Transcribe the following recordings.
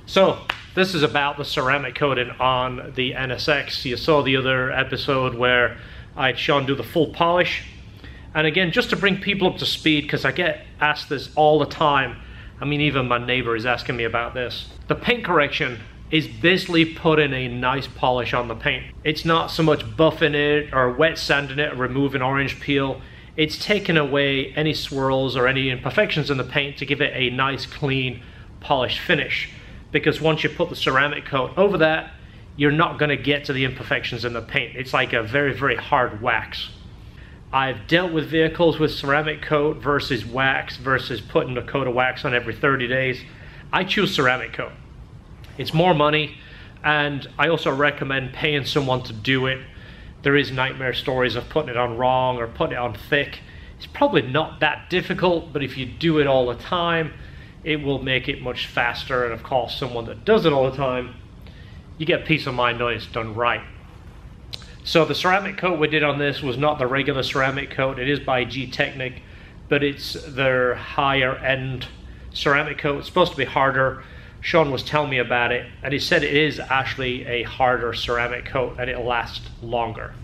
So this is about the ceramic coating on the NSX. You saw the other episode where I had Sean do the full polish. And again, just to bring people up to speed, because I get asked this all the time. I mean, even my neighbor is asking me about this. The paint correction is basically putting a nice polish on the paint. It's not so much buffing it or wet sanding it or removing orange peel. It's taking away any swirls or any imperfections in the paint to give it a nice, clean, polished finish. Because once you put the ceramic coat over that, you're not going to get to the imperfections in the paint. It's like a very, very hard wax. I've dealt with vehicles with ceramic coat versus wax versus putting a coat of wax on every 30 days. I choose ceramic coat. It's more money, and I also recommend paying someone to do it. There is nightmare stories of putting it on wrong or putting it on thick. It's probably not that difficult, but if you do it all the time, it will make it much faster. And of course, someone that does it all the time, you get peace of mind knowing it's done right. So the ceramic coat we did on this was not the regular ceramic coat. It is by G-Technic, but it's their higher end ceramic coat. It's supposed to be harder. Sean was telling me about it, and he said it is actually a harder ceramic coat and it'll last longer.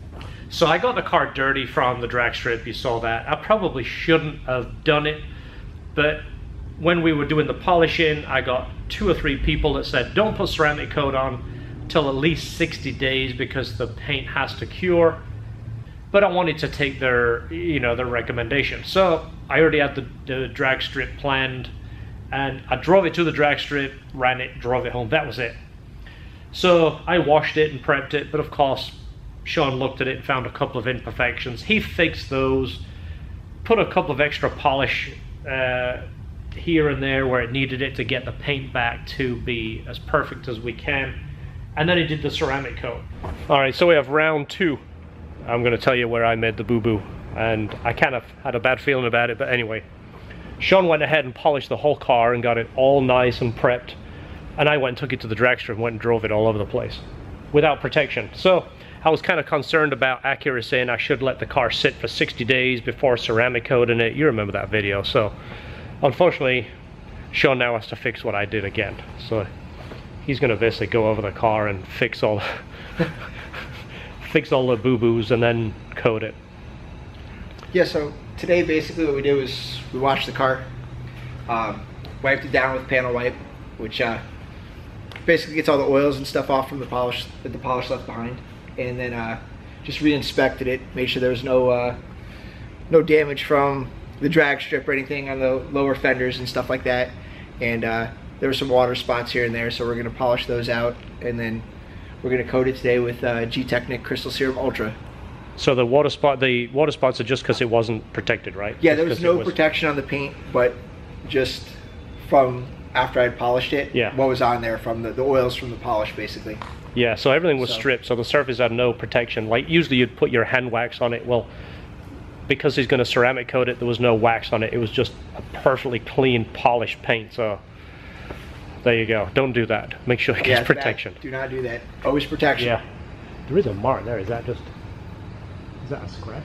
So I got the car dirty from the drag strip, you saw that. I probably shouldn't have done it, but when we were doing the polishing, I got 2 or 3 people that said don't put ceramic coat on till at least 60 days because the paint has to cure. But I wanted to take their, their recommendation. So I already had the drag strip planned, and I drove it to the drag strip, ran it, drove it home. That was it. So I washed it and prepped it, but of course Sean looked at it and found a couple of imperfections. He fixed those, put a couple of extra polish here and there where it needed it to get the paint back to be as perfect as we can. And then he did the ceramic coat. All right, so we have round 2. I'm gonna tell you where I made the boo-boo, and I kind of had a bad feeling about it, but anyway. Sean went ahead and polished the whole car and got it all nice and prepped. And I went and took it to the drag strip and went and drove it all over the place without protection. So I was kind of concerned about accuracy, and I should let the car sit for 60 days before ceramic coating it. You remember that video. So unfortunately, Sean now has to fix what I did again. So he's going to basically go over the car and fix all fix all the boo-boos and then coat it. Yeah, so today basically what we did was we washed the car, wiped it down with panel wipe, which basically gets all the oils and stuff off from the polish left behind, and then just re-inspected it, made sure there was no damage from the drag strip or anything on the lower fenders and stuff like that. And there were some water spots here and there, so we're going to polish those out, and then we're going to coat it today with G-Technic Crystal Serum Ultra. So the water spots are just because it wasn't protected, right? Yeah, there was no protection on the paint, but just from after I'd polished it, yeah, what was on there from the oils from the polish, basically. Yeah, so everything was stripped, so the surface had no protection. Like usually you'd put your hand wax on it. Well, because he's going to ceramic coat it, there was no wax on it. It was just a perfectly clean, polished paint. So there you go. Don't do that. Make sure it gets protection. Do not do that. Always protection. Yeah. There is a mark there. Is that a scratch?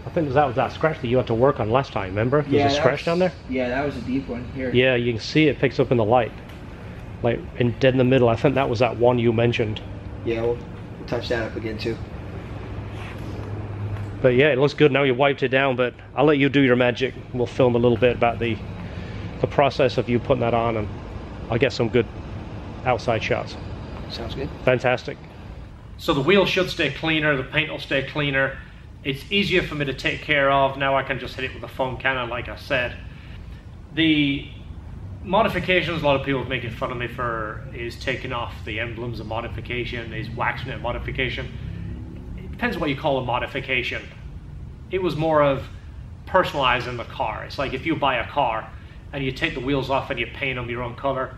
I think that was that scratch that you had to work on last time, remember? There's a scratch down there? Yeah, that was a deep one. Here. Yeah, you can see it picks up in the light. Like dead in the middle. I think that was that one you mentioned. Yeah, we'll touch that up again too. But yeah, it looks good now. You wiped it down, but I'll let you do your magic. We'll film a little bit about the process of you putting that on, and I'll get some good outside shots. Sounds good. Fantastic. So the wheel should stay cleaner, the paint will stay cleaner. It's easier for me to take care of. Now I can just hit it with a foam cannon, like I said. The modifications, a lot of people are making fun of me for, is taking off the emblems of modification, is waxing it modification. It depends what you call a modification. It was more of personalizing the car. It's like if you buy a car and you take the wheels off and you paint them your own color.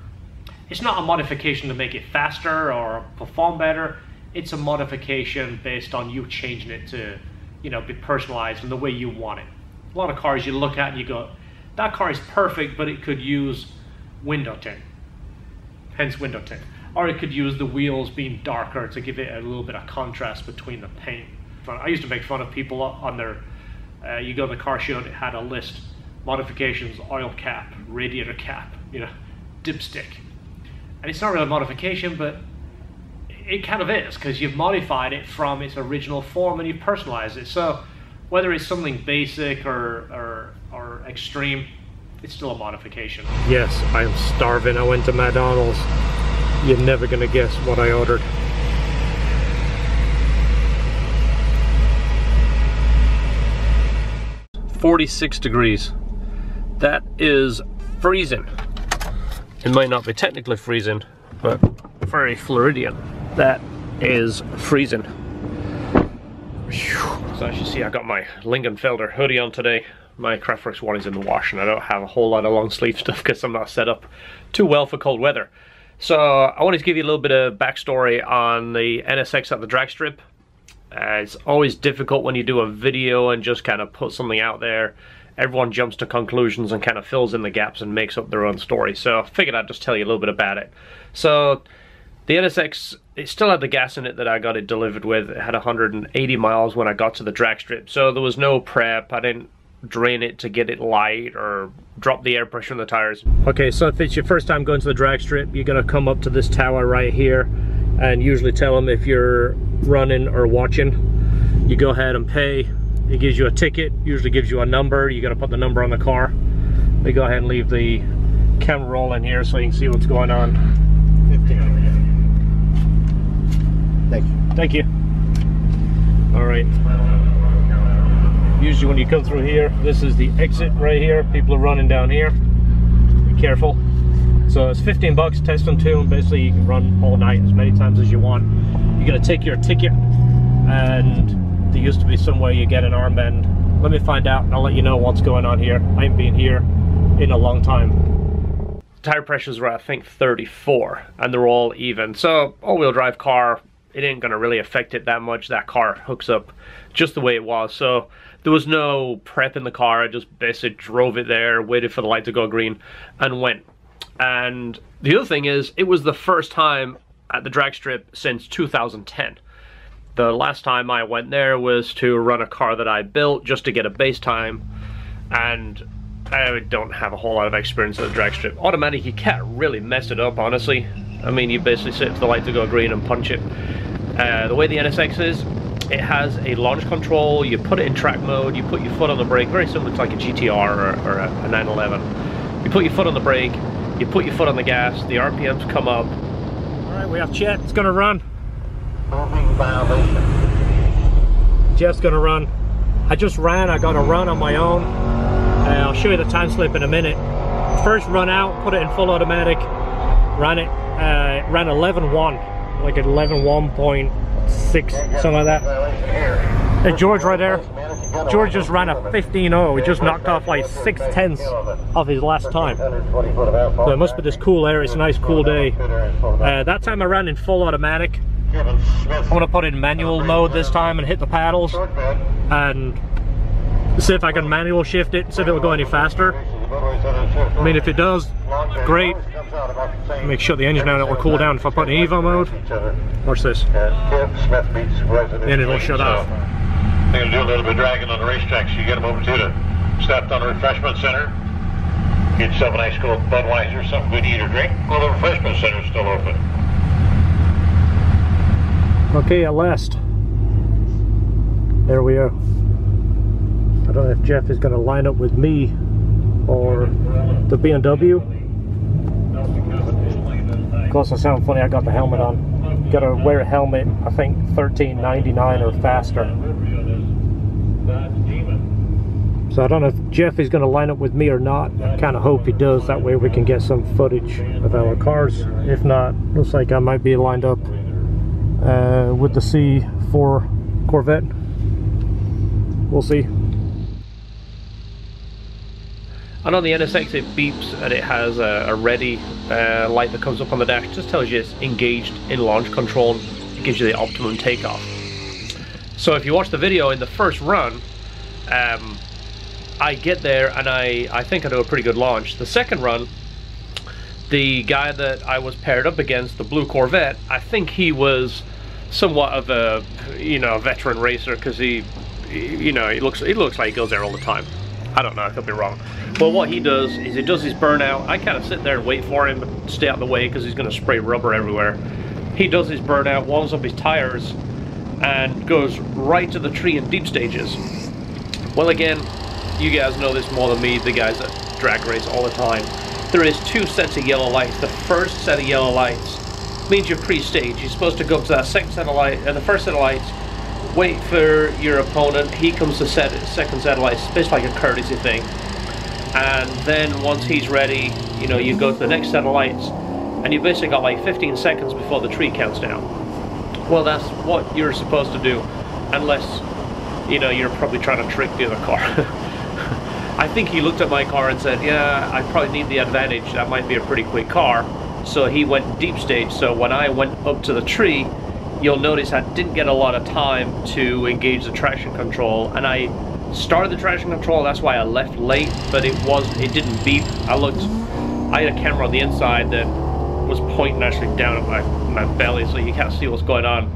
It's not a modification to make it faster or perform better. It's a modification based on you changing it to, be personalized in the way you want it. A lot of cars you look at and you go, that car is perfect, but it could use window tint, hence window tint. Or it could use the wheels being darker to give it a little bit of contrast between the paint. I used to make fun of people on their, you go to the car show and it had a list, modifications, oil cap, radiator cap, dipstick. And it's not really a modification, but it kind of is, because you've modified it from its original form and you've personalized it. So whether it's something basic or extreme, it's still a modification. Yes, I am starving. I went to McDonald's. You're never gonna guess what I ordered. "46 degrees. That is freezing. It might not be technically freezing, but very Floridian. That is freezing. So as you see, I got my Lingenfelder hoodie on today. My Kraftwerks one is in the wash, and I don't have a whole lot of long sleeve stuff because I'm not set up too well for cold weather. So I wanted to give you a little bit of backstory on the NSX at the drag strip. It's always difficult when you do a video and just kind of put something out there. Everyone jumps to conclusions and kind of fills in the gaps and makes up their own story. So I figured I'd just tell you a little bit about it. So the NSX, it still had the gas in it that I got it delivered with. It had 180 miles when I got to the drag strip. So there was no prep. I didn't drain it to get it light or drop the air pressure in the tires. Okay, so if it's your first time going to the drag strip, you're gonna come up to this tower right here and usually tell them if you're running or watching. You go ahead and pay. It gives you a ticket, usually gives you a number. You gotta put the number on the car. We go ahead and leave the camera rolling here so you can see what's going on. 15. Thank you. Thank you. All right. Usually when you come through here, this is the exit right here. People are running down here. Be careful. So it's 15 bucks, test and tune. Basically you can run all night as many times as you want. You're gonna take your ticket, and there used to be somewhere you get an armband. Let me find out and I'll let you know what's going on here. I ain't been here in a long time. Tire pressures were, I think, 34, and they're all even. So all-wheel drive car, it ain't gonna really affect it that much. That car hooks up just the way it was. So there was no prep in the car. I just basically drove it there, waited for the light to go green, and went. And the other thing is, it was the first time at the drag strip since 2010. The last time I went there was to run a car that I built just to get a base time, and I don't have a whole lot of experience at the drag strip. Automatic, you can't really mess it up, honestly. I mean, you basically sit for the light to go green and punch it. The way the NSX is, it has a launch control. You put it in track mode, you put your foot on the brake, very similar to like a GTR or a 911. You put your foot on the brake, you put your foot on the gas, the RPMs come up. All right, we have Chet, it's gonna run. Jet's gonna run. I just ran, I got a run on my own. I'll show you the time slip in a minute. First run out, put it in full automatic, ran it, ran 11.1, like at 11.1.6, something like that. And George right there, George just ran a 15.0. He just knocked off like 6/10 of his last time. So it must be this cool air, it's a nice cool day. That time I ran in full automatic. I'm gonna put it in manual mode this time and hit the paddles and see if I can manual shift it, see if it'll go any faster. I mean, if it does, great. Make sure the engine now will cool down. If I put in Evo mode, watch this, then it'll shut off. They're gonna do a little bit of dragging on the racetrack, so you get them over to the step on the refreshment center. Get yourself a nice cold Budweiser, something good to eat or drink. Well, the refreshment center is still open. Okay, at last. There we are. I don't know if Jeff is going to line up with me or the BMW. Of course, I sound funny, I got the helmet on. You got to wear a helmet, I think $13.99 or faster. So I don't know if Jeff is going to line up with me or not. I kind of hope he does, that way we can get some footage of our cars. If not, looks like I might be lined up with the C4 Corvette. We'll see. And on the NSX it beeps and it has a ready light that comes up on the dash. It just tells you it's engaged in launch control. It gives you the optimum takeoff. So if you watch the video in the first run, I get there and I think I do a pretty good launch. The second run, the guy that I was paired up against, the blue Corvette, I think he was somewhat of a, you know, veteran racer, because he looks like he goes there all the time. I don't know, I could be wrong. But what he does is he does his burnout. I kind of sit there and wait for him, but stay out of the way because he's going to spray rubber everywhere. He does his burnout, warms up his tires, and goes right to the tree in deep stages. Well, again, you guys know this more than me, the guys that drag race all the time. There is 2 sets of yellow lights. The first set of yellow lights means you're pre-staged. You're supposed to go up to that second set of lights, the first set of lights, wait for your opponent. He comes to second set of lights. It's basically like a courtesy thing. And then once he's ready, you know, you go to the next set of lights, and you basically got like 15 seconds before the tree counts down. Well, that's what you're supposed to do, unless, you know, you're probably trying to trick the other car. I think he looked at my car and said, yeah, I probably need the advantage. That might be a pretty quick car. So he went deep stage. So when I went up to the tree, you'll notice I didn't get a lot of time to engage the traction control. And I started the traction control, that's why I left late, but it didn't beep. I had a camera on the inside that was pointing actually down at my belly, so you can't see what's going on.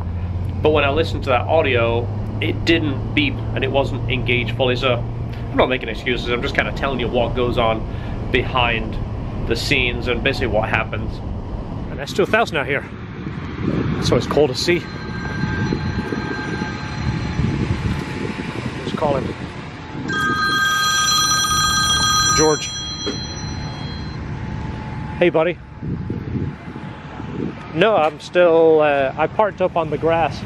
But when I listened to that audio, it didn't beep and it wasn't engaged fully. So I'm not making excuses, I'm just kind of telling you what goes on behind the scenes and basically what happens. And that's 2000 out here, so it's cold to see. Just call him George. Hey buddy. No, I'm still, I parked up on the grass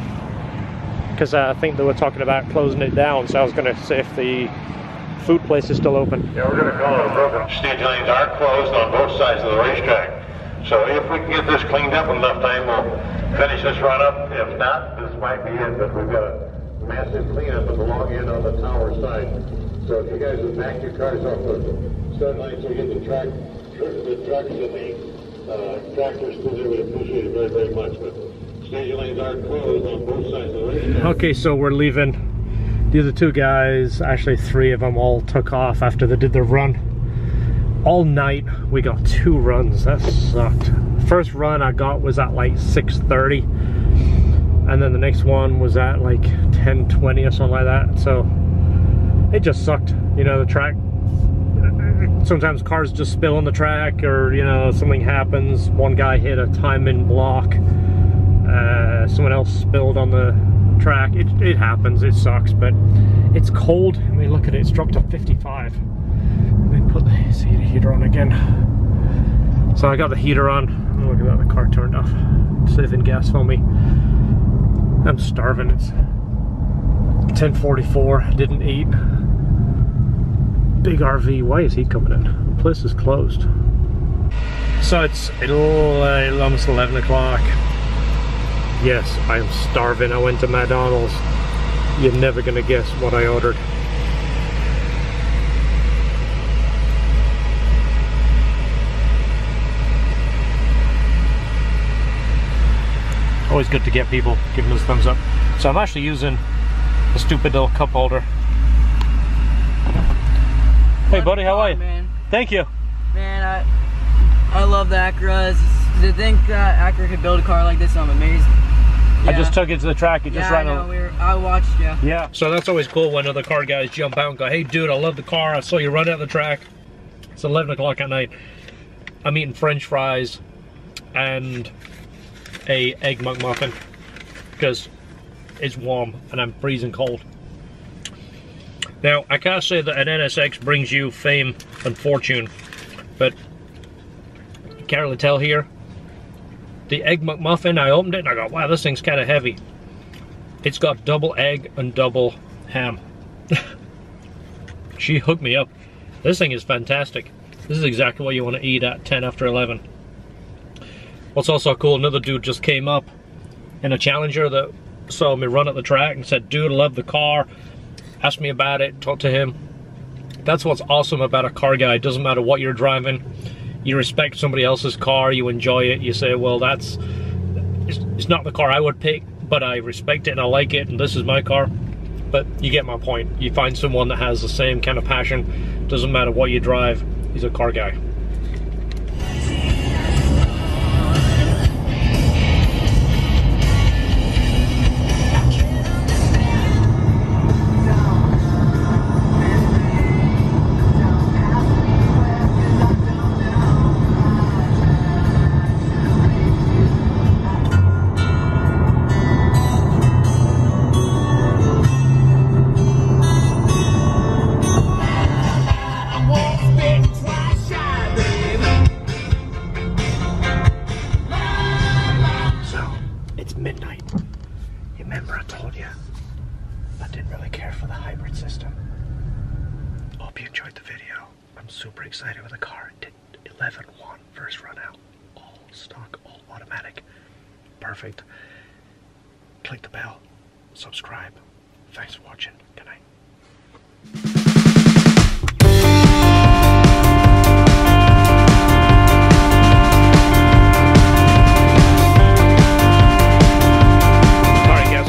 because I think they were talking about closing it down, so I was going to see if the food place is still open. Yeah, we're going to call it a broken. Stage lanes are closed on both sides of the racetrack. So if we can get this cleaned up in enough time, we'll finish this run up. If not, this might be it, but we've got a massive cleanup at the long end on the tower side. So if you guys would back your cars off the start line so we get the trucks and the tractors through there, we'd appreciate it very, very much. But stage lanes are closed on both sides of the racetrack. Okay, so we're leaving. The other 2 guys, actually 3 of them, all took off after they did their run. All night we got 2 runs. That sucked. First run I got was at like 6:30, and then the next one was at like 10:20 or something like that. So it just sucked. You know, the track, sometimes cars just spill on the track, or you know, something happens. One guy hit a timing block, someone else spilled on the track. It happens, it sucks, but it's cold. I mean, look at it, it's dropped to 55. Let me put the heater on again. So I got the heater on. Oh, look at that, the car turned off. Saving gas for me. I'm starving. It's 10:44, didn't eat. Big RV, why is he coming in? The place is closed. So it's almost 11 o'clock. Yes, I'm starving. I went to McDonald's. You're never gonna guess what I ordered. Always good to get people giving us thumbs up. So I'm actually using a stupid little cup holder. Hey buddy, how are you? Man. Thank you. Man, I love the Acura. To think Acura could build a car like this, I'm amazed. Yeah. I just took it to the track. It just ran. I watched you. Yeah. So that's always cool when other car guys jump out and go, "Hey, dude, I love the car. I saw you run out the track." It's 11 o'clock at night. I'm eating French fries and a egg McMuffin because it's warm and I'm freezing cold. Now, I can't say that an NSX brings you fame and fortune, but you can't really tell here. The egg McMuffin, I opened it and I go, wow, this thing's kind of heavy. It's got double egg and double ham. She hooked me up. This thing is fantastic. This is exactly what you want to eat at 10 after 11. What's also cool, another dude just came up in a Challenger that saw me run at the track and said, dude, I love the car. Asked me about it, talked to him. That's what's awesome about a car guy. It doesn't matter what you're driving. You respect somebody else's car, you enjoy it. You say, well, it's not the car I would pick, but I respect it and I like it, and this is my car. But you get my point. You find someone that has the same kind of passion. Doesn't matter what you drive, he's a car guy. super excited with the car. It did 11.1 first run out. All stock, all automatic. Perfect. Click the bell, subscribe. Thanks for watching. Good night.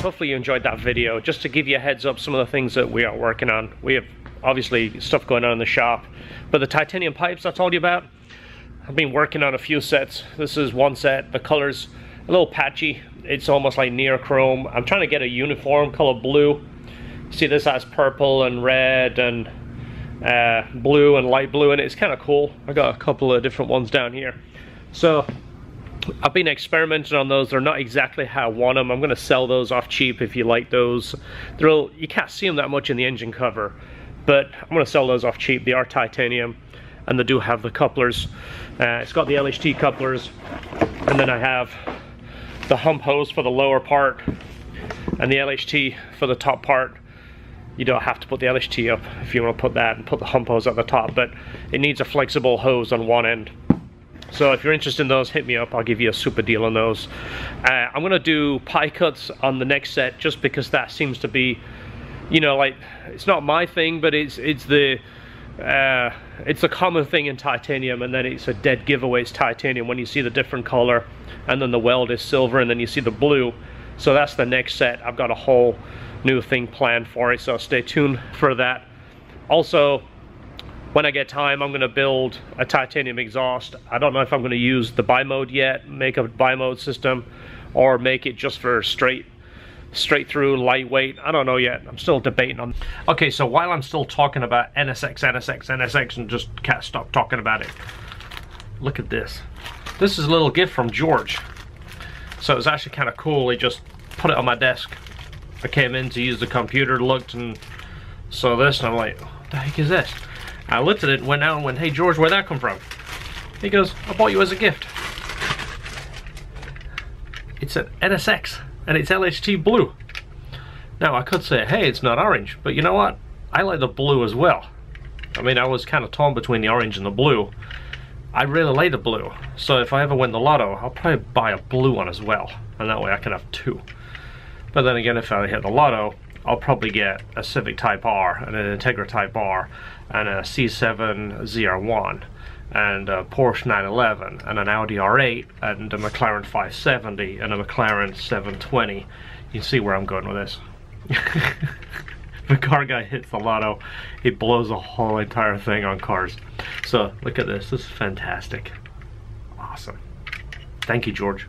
Hopefully you enjoyed that video. Just to give you a heads up, some of the things that we are working on. We have obviously stuff going on in the shop, but the titanium pipes I told you about, I've been working on a few sets. This is one set. The color's a little patchy. It's almost like near chrome. I'm trying to get a uniform color blue. See, this has purple and red and blue and light blue, and it's kind of cool. I got a couple of different ones down here. So I've been experimenting on those. They're not exactly how I want them. I'm going to sell those off cheap if you like those. You can't see them that much in the engine cover, but I'm going to sell those off cheap. They are titanium, and they do have the couplers. It's got the LHT couplers, and then I have the hump hose for the lower part and the LHT for the top part. You don't have to put the LHT up if you want to put that and put the hump hose at the top, but it needs a flexible hose on one end. So if you're interested in those, hit me up. I'll give you a super deal on those. I'm gonna do pie cuts on the next set just because that seems to be, you know, like, it's not my thing, but it's a common thing in titanium, and then it's a dead giveaway. It's titanium when you see the different color, and then the weld is silver, and then you see the blue. So that's the next set. I've got a whole new thing planned for it, so stay tuned for that. Also, when I get time, I'm going to build a titanium exhaust. I don't know if I'm going to use the bi-mode yet, make a bi-mode system, or make it just for straight through, lightweight. I don't know yet. I'm still debating on. Okay, so while I'm still talking about NSX, and just can't stop talking about it, look at this. This is a little gift from George. So it was actually kind of cool. He just put it on my desk. I came in to use the computer, looked, and saw this, and I'm like, what the heck is this? I looked at it, went out and went, hey George, where'd that come from? He goes, I bought you as a gift. It's an NSX, and it's LHT blue. Now I could say, hey, it's not orange, but you know what? I like the blue as well. I mean, I was kind of torn between the orange and the blue. I really like the blue, so if I ever win the lotto, I'll probably buy a blue one as well, and that way I can have two. But then again, if I hit the lotto, I'll probably get a Civic Type R, and an Integra Type R, and a C7 ZR1, and a Porsche 911, and an Audi R8, and a McLaren 570, and a McLaren 720. You can see where I'm going with this. If a car guy hits the lotto, he blows the whole entire thing on cars. So look at this. This is fantastic. Awesome. Thank you, George.